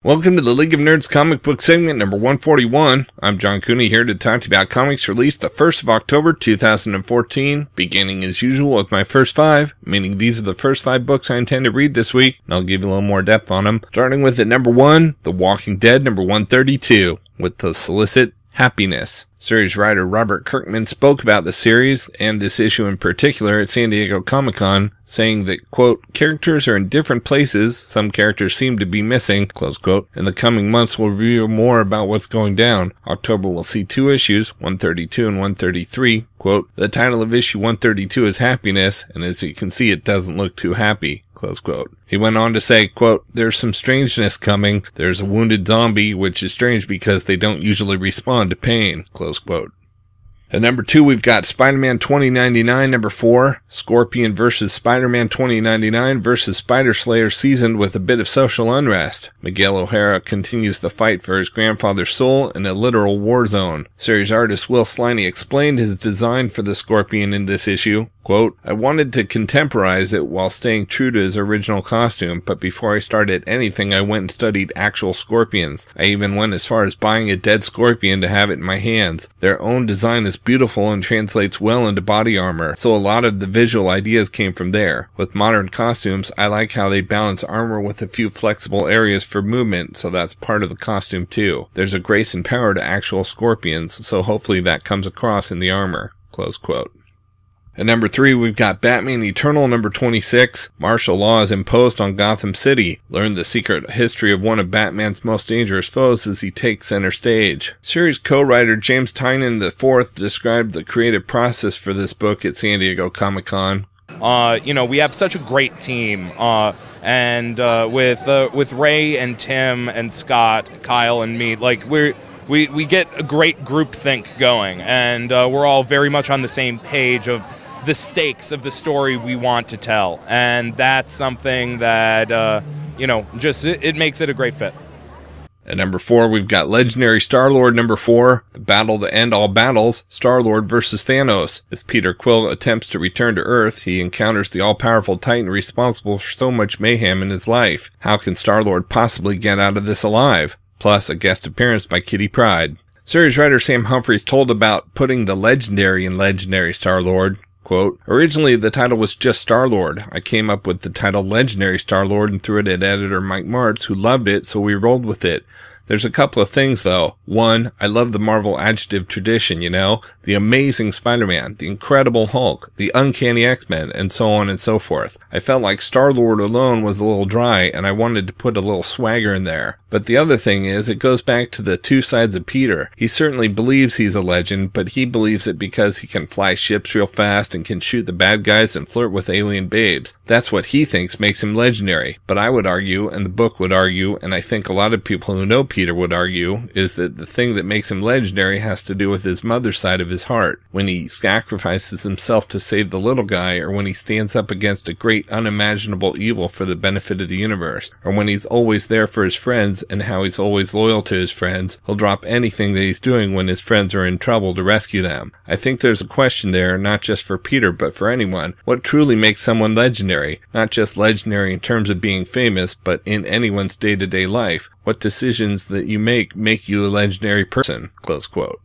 Welcome to the League of Nerds comic book segment number 141. I'm John Cooney here to talk to you about comics released the 1st of October 2014, beginning as usual with my first five, meaning these are the first 5 books I intend to read this week, and I'll give you a little more depth on them. Starting with at number 1, The Walking Dead number 132, with the solicit Happiness. Series writer Robert Kirkman spoke about the series, and this issue in particular, at San Diego Comic-Con, saying that, quote, characters are in different places, some characters seem to be missing, close quote. In the coming months we'll reveal more about what's going down. October will see 2 issues, 132 and 133, quote, the title of issue 132 is Happiness, and as you can see it doesn't look too happy, close quote. He went on to say, quote, there's some strangeness coming, there's a wounded zombie, which is strange because they don't usually respond to pain, close quote. At number 2, we've got Spider-Man 2099, number 4, Scorpion vs. Spider-Man 2099 vs. Spider Slayer seasoned with a bit of social unrest. Miguel O'Hara continues the fight for his grandfather's soul in a literal war zone. Series artist Will Sliney explained his design for the Scorpion in this issue. Quote, I wanted to contemporize it while staying true to his original costume, but before I started anything I went and studied actual scorpions. I even went as far as buying a dead scorpion to have it in my hands. Their own design is beautiful and translates well into body armor, so a lot of the visual ideas came from there. With modern costumes, I like how they balance armor with a few flexible areas for movement, so that's part of the costume too. There's a grace and power to actual scorpions, so hopefully that comes across in the armor. Close quote. At number 3, we've got Batman Eternal number 26. Martial law is imposed on Gotham City. Learn the secret history of one of Batman's most dangerous foes as he takes center stage. Series co-writer James Tynion IV described the creative process for this book at San Diego Comic-Con. We have such a great team. And with Ray and Tim and Scott, Kyle and me, like we get a great group think going, and we're all very much on the same page of the stakes of the story we want to tell, and that's something that it makes it a great fit. At number 4, we've got Legendary Star-Lord number 4, the battle to end all battles, Star-Lord versus Thanos. As Peter Quill attempts to return to Earth, he encounters the all-powerful Titan responsible for so much mayhem in his life. How can Star-Lord possibly get out of this alive? Plus a guest appearance by Kitty Pryde. Series writer Sam Humphries told about putting the legendary in Legendary Star-Lord. Quote, originally the title was just Star-Lord. I came up with the title Legendary Star-Lord and threw it at editor Mike Martz, who loved it, so we rolled with it. There's a couple of things, though. One, I love the Marvel adjective tradition, the Amazing Spider-Man, the Incredible Hulk, the Uncanny X-Men, and so on and so forth. I felt like Star-Lord alone was a little dry, and I wanted to put a little swagger in there. But the other thing is, it goes back to the two sides of Peter. He certainly believes he's a legend, but he believes it because he can fly ships real fast and can shoot the bad guys and flirt with alien babes. That's what he thinks makes him legendary. But I would argue, and the book would argue, and I think a lot of people who know Peter would argue, is that the thing that makes him legendary has to do with his mother's side of his heart. When he sacrifices himself to save the little guy, or when he stands up against a great unimaginable evil for the benefit of the universe, or when he's always there for his friends and how he's always loyal to his friends, he'll drop anything that he's doing when his friends are in trouble to rescue them. I think there's a question there, not just for Peter, but for anyone. What truly makes someone legendary? Not just legendary in terms of being famous, but in anyone's day-to-day life. What decisions that you make you a legendary person? Close quote.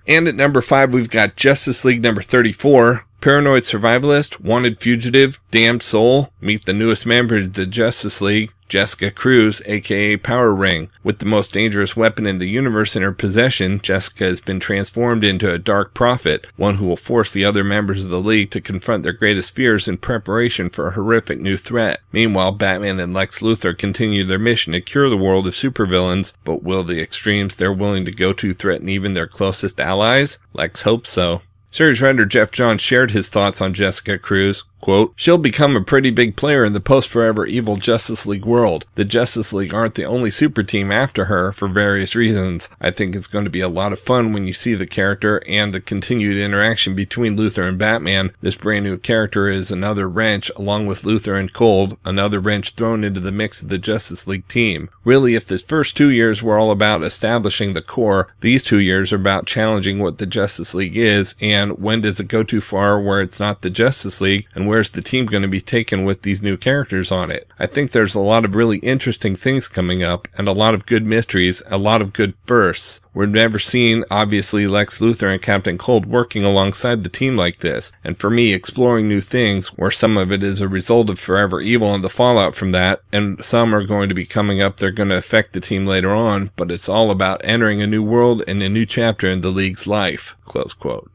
And at number 5, we've got Justice League number 34. Paranoid Survivalist, Wanted Fugitive, Damned Soul. Meet the newest member of the Justice League, Jessica Cruz, aka Power Ring. With the most dangerous weapon in the universe in her possession, Jessica has been transformed into a dark prophet, one who will force the other members of the League to confront their greatest fears in preparation for a horrific new threat. Meanwhile, Batman and Lex Luthor continue their mission to cure the world of supervillains, but will the extremes they're willing to go to threaten even their closest allies? Lex hopes so. Series writer Jeff Johns shared his thoughts on Jessica Cruz. Quote, she'll become a pretty big player in the post-Forever Evil Justice League world. The Justice League aren't the only super team after her for various reasons. I think it's going to be a lot of fun when you see the character and the continued interaction between Luthor and Batman. This brand new character is another wrench, along with Luthor and Cold, another wrench thrown into the mix of the Justice League team. Really, if the first 2 years were all about establishing the core, these 2 years are about challenging what the Justice League is and Batman? When does it go too far where it's not the Justice League? And where's the team going to be taken with these new characters on it? I think there's a lot of really interesting things coming up and a lot of good mysteries, a lot of good firsts. We've never seen, obviously, Lex Luthor and Captain Cold working alongside the team like this. And for me, exploring new things, where some of it is a result of Forever Evil and the fallout from that, and some are going to be coming up, they're going to affect the team later on, but it's all about entering a new world and a new chapter in the League's life. Close quote.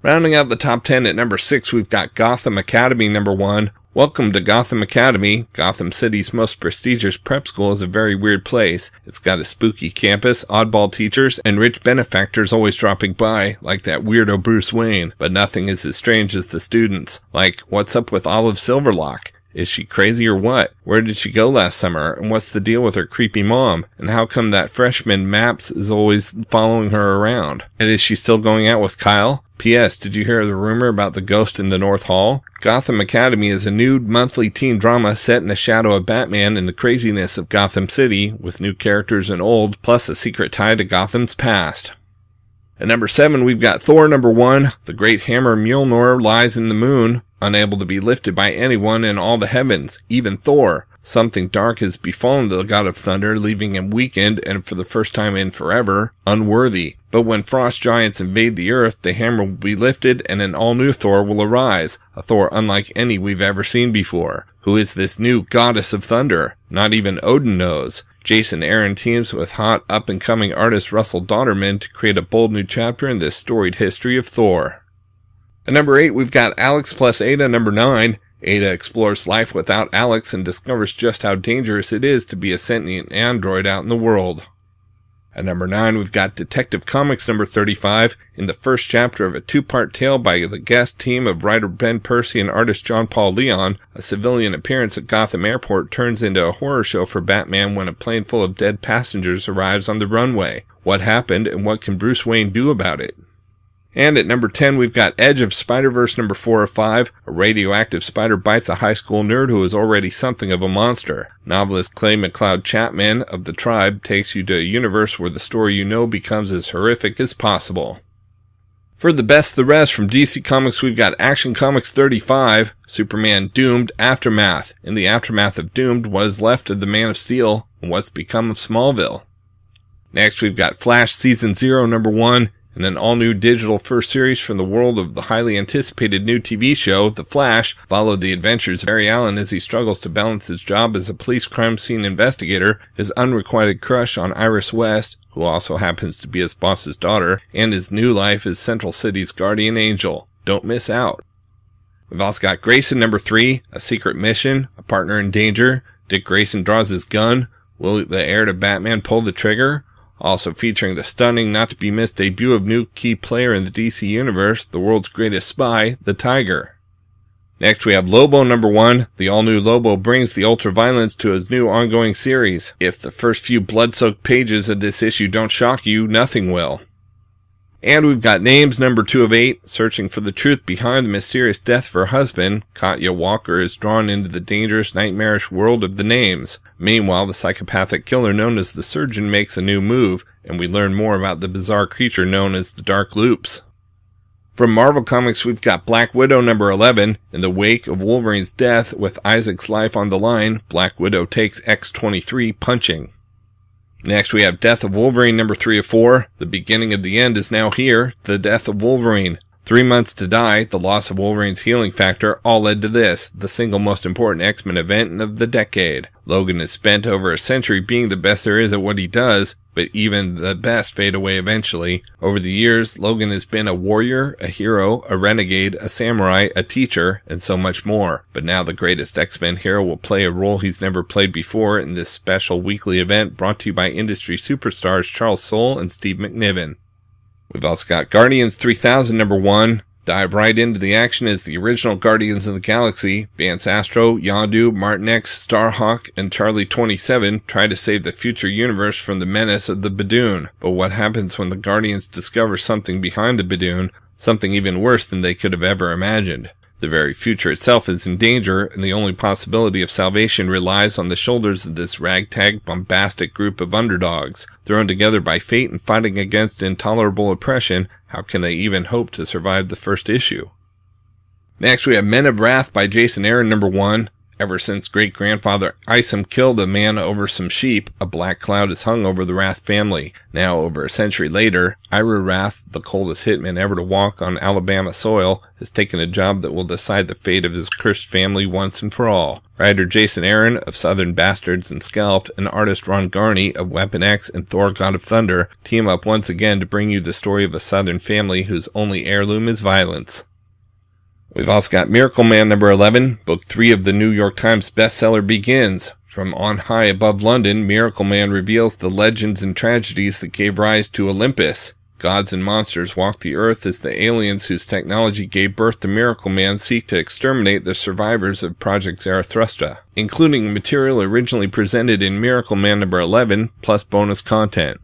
Rounding out the top 10 at number 6, we've got Gotham Academy number 1. Welcome to Gotham Academy. Gotham City's most prestigious prep school is a very weird place. It's got a spooky campus, oddball teachers, and rich benefactors always dropping by, like that weirdo Bruce Wayne. But nothing is as strange as the students. Like, what's up with Olive Silverlock? Is she crazy or what? Where did she go last summer? And what's the deal with her creepy mom? And how come that freshman Maps is always following her around? And is she still going out with Kyle? P.S. Did you hear the rumor about the ghost in the North Hall? Gotham Academy is a new monthly teen drama set in the shadow of Batman and the craziness of Gotham City, with new characters and old, plus a secret tie to Gotham's past. At number 7, we've got Thor number 1. The great hammer Mjolnir lies in the moon, unable to be lifted by anyone in all the heavens, even Thor. Something dark has befallen the god of thunder, leaving him weakened and, for the first time in forever, unworthy. But when frost giants invade the earth, the hammer will be lifted and an all-new Thor will arise, a Thor unlike any we've ever seen before. Who is this new goddess of thunder? Not even Odin knows. Jason Aaron teams with hot up-and-coming artist Russell Dauterman to create a bold new chapter in this storied history of Thor. At number 8, we've got Alex plus Ada number 9. Ada explores life without Alex and discovers just how dangerous it is to be a sentient android out in the world. At number 9, we've got Detective Comics number 35. In the first chapter of a 2-part tale by the guest team of writer Ben Percy and artist John Paul Leon, a civilian appearance at Gotham Airport turns into a horror show for Batman when a plane full of dead passengers arrives on the runway. What happened, and what can Bruce Wayne do about it? And at number 10, we've got Edge of Spider-Verse number 4 of 5. A radioactive spider bites a high school nerd who is already something of a monster. Novelist Clay McLeod Chapman of The Tribe takes you to a universe where the story you know becomes as horrific as possible. For the best of the rest from DC Comics, we've got Action Comics 35, Superman Doomed Aftermath. In the aftermath of Doomed, what is left of the Man of Steel, and what's become of Smallville. Next, we've got Flash Season 0 number 1. And an all-new digital first series from the world of the highly anticipated new TV show, The Flash, followed the adventures of Barry Allen as he struggles to balance his job as a police crime scene investigator, his unrequited crush on Iris West, who also happens to be his boss's daughter, and his new life as Central City's guardian angel. Don't miss out. We've also got Grayson number 3, A Secret Mission, A Partner in Danger, Dick Grayson draws his gun, will the heir to Batman pull the trigger? Also featuring the stunning, not-to-be-missed debut of new key player in the DC Universe, the world's greatest spy, the Tiger. Next we have Lobo number 1. The all-new Lobo brings the ultra-violence to his new ongoing series. If the first few blood-soaked pages of this issue don't shock you, nothing will. And we've got Names number 2 of 8. Searching for the truth behind the mysterious death of her husband, Katya Walker is drawn into the dangerous, nightmarish world of the Names. Meanwhile, the psychopathic killer known as the Surgeon makes a new move, and we learn more about the bizarre creature known as the Dark Loops. From Marvel Comics, we've got Black Widow number 11. In the wake of Wolverine's death, with Isaac's life on the line, Black Widow takes X-23 punching. Next we have Death of Wolverine number 3 of 4. The beginning of the end is now here. The death of Wolverine. 3 months to die, the loss of Wolverine's healing factor, all led to this, the single most important X-Men event of the decade. Logan has spent over a century being the best there is at what he does, but even the best fade away eventually. Over the years, Logan has been a warrior, a hero, a renegade, a samurai, a teacher, and so much more. But now the greatest X-Men hero will play a role he's never played before in this special weekly event brought to you by industry superstars Charles Soule and Steve McNiven. We've also got Guardians 3000 number 1. Dive right into the action as the original Guardians of the Galaxy, Vance Astro, Yondu, Martin X, Starhawk, and Charlie 27 try to save the future universe from the menace of the Badoon. But what happens when the Guardians discover something behind the Badoon, something even worse than they could have ever imagined? The very future itself is in danger, and the only possibility of salvation relies on the shoulders of this ragtag, bombastic group of underdogs. Thrown together by fate and fighting against intolerable oppression, how can they even hope to survive the first issue? Next, we have Men of Wrath by Jason Aaron, number 1. Ever since great-grandfather Isom killed a man over some sheep, a black cloud has hung over the Wrath family. Now, over a century later, Ira Wrath, the coldest hitman ever to walk on Alabama soil, has taken a job that will decide the fate of his cursed family once and for all. Writer Jason Aaron of Southern Bastards and Scalped and artist Ron Garney of Weapon X and Thor God of Thunder team up once again to bring you the story of a Southern family whose only heirloom is violence. We've also got Miracleman number 11, book 3 of the New York Times bestseller begins. From on high above London, Miracleman reveals the legends and tragedies that gave rise to Olympus. Gods and monsters walk the earth as the aliens whose technology gave birth to Miracleman seek to exterminate the survivors of Project Zarathustra, including material originally presented in Miracleman number 11, plus bonus content.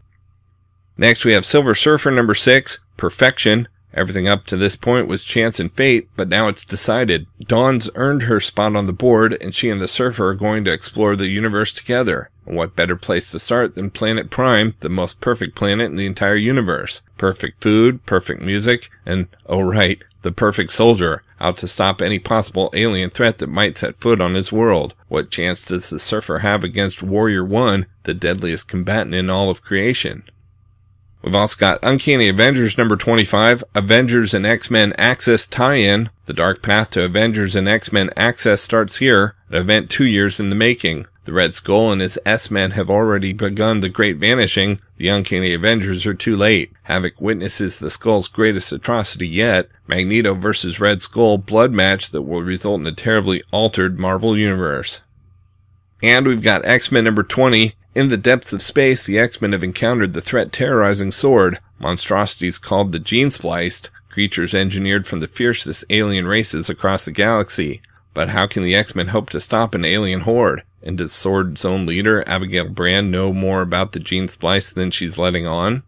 Next we have Silver Surfer number 6, Perfection. Everything up to this point was chance and fate, but now it's decided. Dawn's earned her spot on the board, and she and the Surfer are going to explore the universe together. And what better place to start than Planet Prime, the most perfect planet in the entire universe. Perfect food, perfect music, and, oh right, the perfect soldier, out to stop any possible alien threat that might set foot on his world. What chance does the Surfer have against Warrior 1, the deadliest combatant in all of creation? We've also got Uncanny Avengers number 25, Avengers and X-Men Access tie-in. The dark path to Avengers and X-Men Access starts here, an event 2 years in the making. The Red Skull and his S-Men have already begun the Great Vanishing. The Uncanny Avengers are too late. Havoc witnesses the Skull's greatest atrocity yet, Magneto vs. Red Skull blood match that will result in a terribly altered Marvel Universe. And we've got X-Men number 20, In the depths of space, the X-Men have encountered the threat terrorizing Sword, monstrosities called the Gene-Spliced, creatures engineered from the fiercest alien races across the galaxy. But how can the X-Men hope to stop an alien horde? And does Sword's own leader, Abigail Brand, know more about the Gene-Spliced than she's letting on?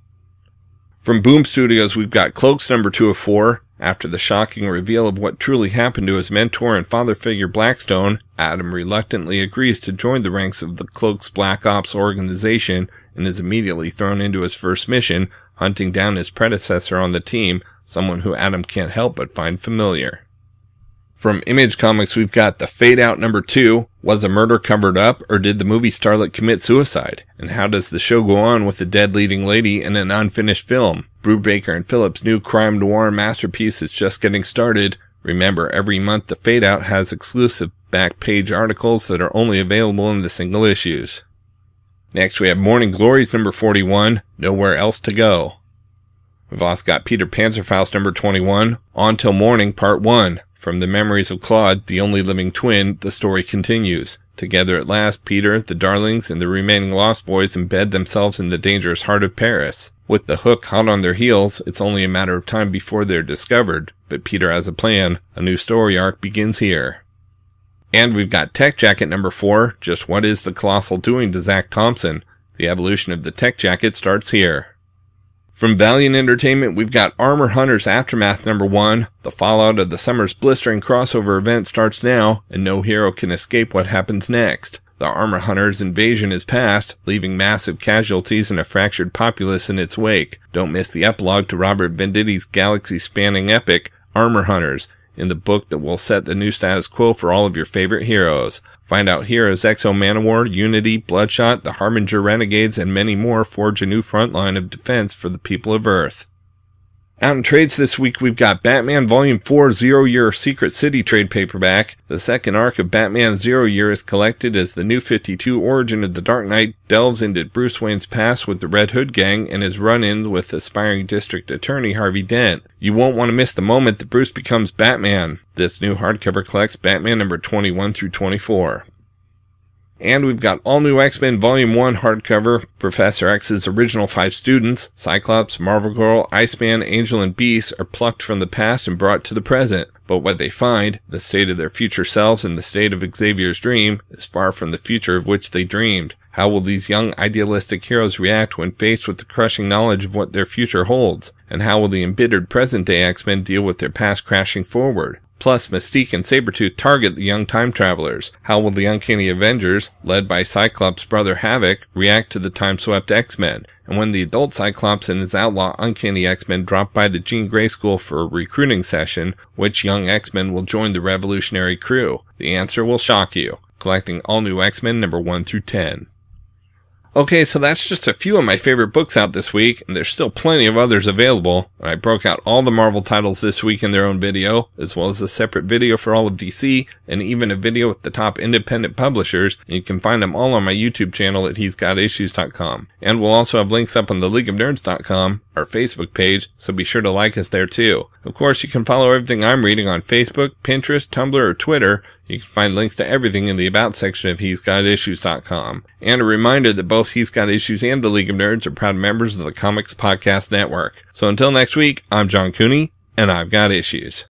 From Boom Studios, we've got Cloaks number 2 of 4. After the shocking reveal of what truly happened to his mentor and father figure Blackstone, Adam reluctantly agrees to join the ranks of the Cloaks Black Ops organization and is immediately thrown into his first mission, hunting down his predecessor on the team, someone who Adam can't help but find familiar. From Image Comics, we've got the Fade Out number 2. Was a murder covered up, or did the movie starlet commit suicide? And how does the show go on with a dead leading lady in an unfinished film? Brubaker and Phillips' new crime noir masterpiece is just getting started. Remember, every month the Fade Out has exclusive back page articles that are only available in the single issues. Next we have Morning Glories number 41, Nowhere Else to Go. We've also got Peter Panzerfaust number 21, On Till Morning Part 1. From the memories of Claude, the only living twin, the story continues. Together at last, Peter, the Darlings, and the remaining Lost Boys embed themselves in the dangerous heart of Paris. With the Hook hot on their heels, it's only a matter of time before they're discovered. But Peter has a plan. A new story arc begins here. And we've got Tech Jacket number 4, Just What Is the Colossal Doing to Zach Thompson? The evolution of the Tech Jacket starts here. From Valiant Entertainment, we've got Armor Hunters Aftermath number 1. The fallout of the summer's blistering crossover event starts now, and no hero can escape what happens next. The Armor Hunters invasion is past, leaving massive casualties and a fractured populace in its wake. Don't miss the epilogue to Robert Venditti's galaxy-spanning epic, Armor Hunters, in the book that will set the new status quo for all of your favorite heroes. Find out here as Exo Manowar, Unity, Bloodshot, the Harbinger Renegades, and many more forge a new front line of defense for the people of Earth. Out in trades this week, we've got Batman Volume 4 Zero Year Secret City trade paperback. The second arc of Batman Zero Year is collected as the New 52 Origin of the Dark Knight delves into Bruce Wayne's past with the Red Hood Gang and his run-in with aspiring district attorney Harvey Dent. You won't want to miss the moment that Bruce becomes Batman. This new hardcover collects Batman number 21 through 24. And we've got all new X-Men Volume 1 hardcover. Professor X's original 5 students, Cyclops, Marvel Girl, Iceman, Angel, and Beast, are plucked from the past and brought to the present. But what they find, the state of their future selves and the state of Xavier's dream, is far from the future of which they dreamed. How will these young idealistic heroes react when faced with the crushing knowledge of what their future holds? And how will the embittered present-day X-Men deal with their past crashing forward? Plus, Mystique and Sabretooth target the young time travelers. How will the Uncanny Avengers, led by Cyclops' brother Havoc, react to the time-swept X-Men? And when the adult Cyclops and his outlaw Uncanny X-Men drop by the Jean Grey School for a recruiting session, which young X-Men will join the revolutionary crew? The answer will shock you. Collecting All New X-Men number 1 through 10. Okay, so that's just a few of my favorite books out this week, and there's still plenty of others available. I broke out all the Marvel titles this week in their own video, as well as a separate video for all of DC, and even a video with the top independent publishers, and you can find them all on my YouTube channel at he'sgotissues.com. And we'll also have links up on the leagueofnerds.com, our Facebook page, so be sure to like us there too. Of course, you can follow everything I'm reading on Facebook, Pinterest, Tumblr, or Twitter. You can find links to everything in the About section of he'sgotissues.com. And a reminder that both He's Got Issues and the League of Nerds are proud members of the Comics Podcast Network. So until next week, I'm John Cooney, and I've got issues.